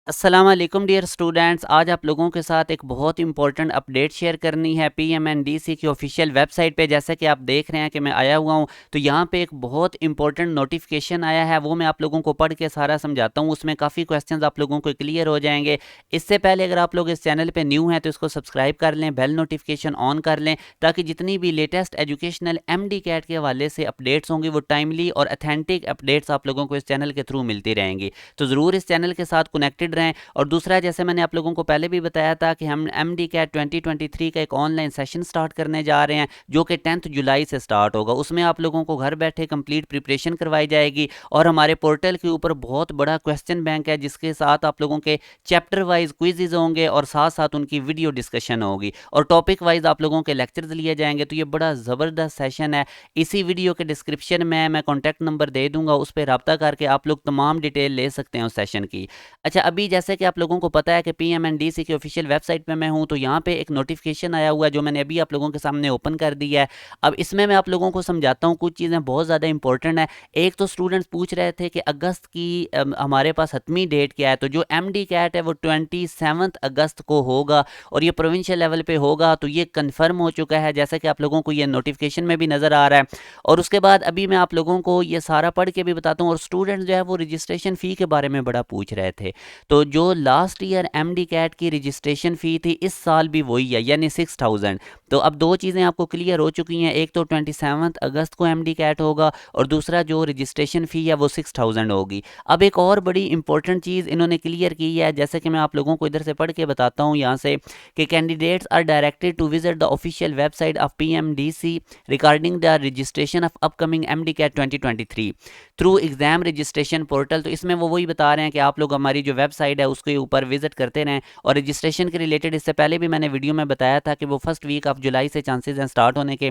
अस्सलाम वालेकुम dear students. आज आप लोगों के साथ एक बहुत इंपॉर्टेंट अपडेट शेयर करनी है पीएमएनडीसी की ऑफिशियल वेबसाइट पे। जैसा कि आप देख रहे हैं कि मैं आया हुआ हूँ, तो यहाँ पे एक बहुत इंपॉर्टेंट नोटिफिकेशन आया है। वो मैं आप लोगों को पढ़ के सारा समझाता हूँ। उसमें काफ़ी क्वेश्चंस आप लोगों को क्लियर हो जाएंगे। इससे पहले अगर आप लोग इस चैनल पर न्यू हैं तो इसको सब्सक्राइब कर लें, बेल नोटिफिकेशन ऑन कर लें, ताकि जितनी भी लेटेस्ट एजुकेशनल एमडी कैट के हवाले से अपडेट्स होंगी वो टाइमली और अथेंटिक अपडेट्स आप लोगों को इस चैनल के थ्रू मिलती रहेंगी। तो ज़रूर इस चैनल के साथ कनेक्टेड रहें। और दूसरा, जैसे मैंने आप लोगों को पहले भी बताया था कि हम एमडी कैट 2023 का एक ऑनलाइन सेशन स्टार्ट करने जा रहे हैं, जो कि 10 जुलाई से स्टार्ट होगा। उसमें आप लोगों को घर बैठे कंप्लीट प्रिपरेशन करवाई जाएगी और हमारे पोर्टल के ऊपर बहुत बड़ा क्वेश्चन बैंक है, जिसके साथ आप लोगों के चैप्टर वाइज क्विजेज होंगे और साथ साथ उनकी वीडियो डिस्कशन होगी और टॉपिक वाइज आप लोगों के लेक्चर्स लिए जाएंगे। तो ये बड़ा ज़बरदस्त सेशन है। इसी वीडियो के डिस्क्रिप्शन में मैं कॉन्टैक्ट नंबर दे दूंगा, उस पर रब्ता करके आप लोग तमाम डिटेल ले सकते हैं उस सेशन की। अच्छा, अभी जैसे कि आप लोगों को पता है कि पीएमएनडीसी की ऑफिशियल वेबसाइट पे मैं हूं, तो यहाँ पे एक नोटिफिकेशन आया हुआ है जो मैंने अभी आप लोगों के सामने ओपन कर दिया है। अब इसमें मैं आप लोगों को समझाता हूँ। कुछ चीज़ें बहुत ज़्यादा इंपॉर्टेंट है। एक तो स्टूडेंट्स पूछ रहे थे कि अगस्त की हमारे पास हतमी डेट क्या है। तो जो एमडी कैट है वो 27 अगस्त को होगा और ये प्रोविंशियल लेवल पे होगा। तो ये कन्फर्म हो चुका है, जैसा कि आप लोगों को ये नोटिफिकेशन में भी नज़र आ रहा है। और उसके बाद अभी मैं आप लोगों को ये सारा पढ़ के भी बताता हूँ। और स्टूडेंट्स जो है वो रजिस्ट्रेशन फ़ी के बारे में बड़ा पूछ रहे थे। तो जो लास्ट ईयर एमडी कैट की रजिस्ट्रेशन फ़ी थी, इस साल भी वही है, यानी 6000। तो अब दो चीज़ें आपको क्लियर हो चुकी हैं। एक तो 27 अगस्त को एमडी कैट होगा और दूसरा जो रजिस्ट्रेशन फ़ी है वो 6000 होगी। अब एक और बड़ी इंपॉर्टेंट चीज़ इन्होंने क्लियर की है, जैसे कि मैं आप लोगों को इधर से पढ़ के बताता हूँ यहाँ से, कि candidates are directed to visit the official website of PMDC regarding the registration of upcoming MD CAT 2023 through exam registration portal. तो इसमें वो वही बता रहे हैं कि आप लोग हमारी जो वेबसाइट है उसके ऊपर विजिट करते रहें। और रजिस्ट्रेशन के रिलेटेड इससे पहले भी मैंने वीडियो में बताया था कि वो फर्स्ट वीक ऑफ जुलाई से चांसेस हैं स्टार्ट होने के।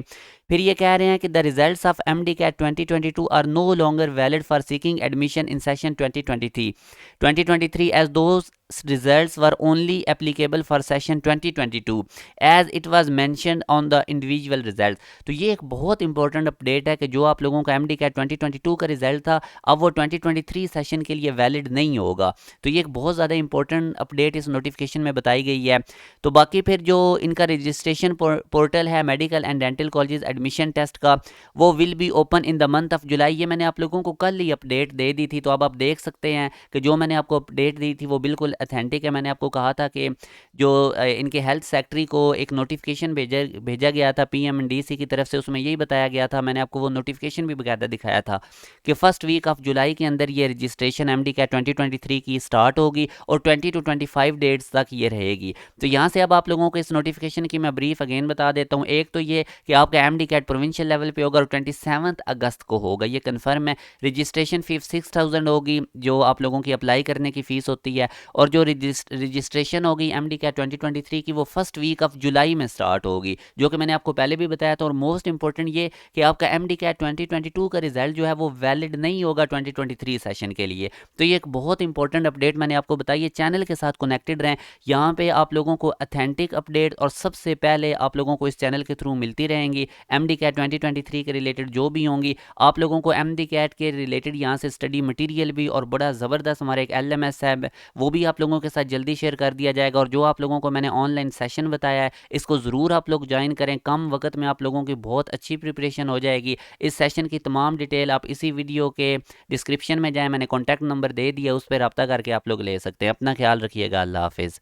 फिर ये कह रहे हैं कि the results of MD CAT 2022 are no longer valid for seeking admission in session 2023 as those results were only applicable for session 2022 as it was mentioned on the individual result। तो ये एक बहुत इंपॉर्टेंट अपडेट है कि जो आप लोगों का एमडी कैट 2022 का रिजल्ट था, अब वो 2023 सेशन के लिए वैलिड नहीं होगा। तो ये एक बहुत ज़्यादा इंपॉर्टेंट अपडेट इस नोटिफिकेशन में बताई गई है। तो बाकी फिर जो इनका रजिस्ट्रेशन पोर्टल है medical and dental college admission test का, वो will be open in the month of July. ये मैंने आप लोगों को कल ही अपडेट दे दी थी। तो अब आप देख सकते हैं कि जो मैंने आपको अपडेट दी थी वो बिल्कुल अथेंटिक है। मैंने आपको कहा था कि जो इनके हेल्थ सेक्रेटरी को एक नोटिफिकेशन भेजा गया था पीएमडीसी की तरफ से, उसमें यही बताया गया था, मैंने आपको वो नोटिफिकेशन भी बकायदा दिखाया था, कि फर्स्ट वीक ऑफ जुलाई के अंदर ये रजिस्ट्रेशन एमडी कैट 2023 की स्टार्ट होगी और 20 to 25 डेट्स तक ये रहेगी। तो यहाँ से अब आप लोगों को इस नोटिफिकेशन की मैं ब्रीफ अगेन बता देता हूँ। एक तो ये कि आपका एमडी कैट प्रोविंशियल लेवल पे होगा और 27 अगस्त को होगा, ये कन्फर्म है। रजिस्ट्रेशन फीस 6000 होगी, जो आप लोगों की अप्लाई करने की फ़ीस होती है। और जो रजिस्ट्रेशन होगी एमडी कैट 2023 की, वो फर्स्ट वीक ऑफ जुलाई में स्टार्ट होगी, जो कि मैंने आपको पहले भी बताया था। और मोस्ट इंपॉर्टेंट ये कि आपका एमडी कैट 2022 का रिजल्ट जो है वो वैलिड नहीं होगा 2023 सेशन के लिए। तो ये एक बहुत इंपॉर्टेंट अपडेट मैंने आपको बताई है। चैनल के साथ कनेक्टेड रहें, यहाँ पे आप लोगों को अथेंटिक अपडेट और सबसे पहले आप लोगों को इस चैनल के थ्रू मिलती रहेंगी। एमडी कैट 2023 के रिलेटेड जो भी होंगी, आप लोगों को एमडी कैट के रिलेटेड यहाँ से स्टडी मटीरियल भी और बड़ा ज़बरदस्त हमारा एक एलएमएस है, वो भी आप लोगों के साथ जल्दी शेयर कर दिया जाएगा। और जो आप लोगों को मैंने ऑनलाइन सेशन बताया है, इसको ज़रूर आप लोग ज्वाइन करें। कम वक्त में आप लोगों की बहुत अच्छी प्रिपरेशन हो जाएगी। इस सेशन की तमाम डिटेल आप इसी वीडियो के डिस्क्रिप्शन में जाएँ, मैंने कॉन्टैक्ट नंबर दे दिया, उस पर रब्ता करके आप लोग ले सकते हैं। अपना ख्याल रखिएगा। अल्लाह हाफिज़।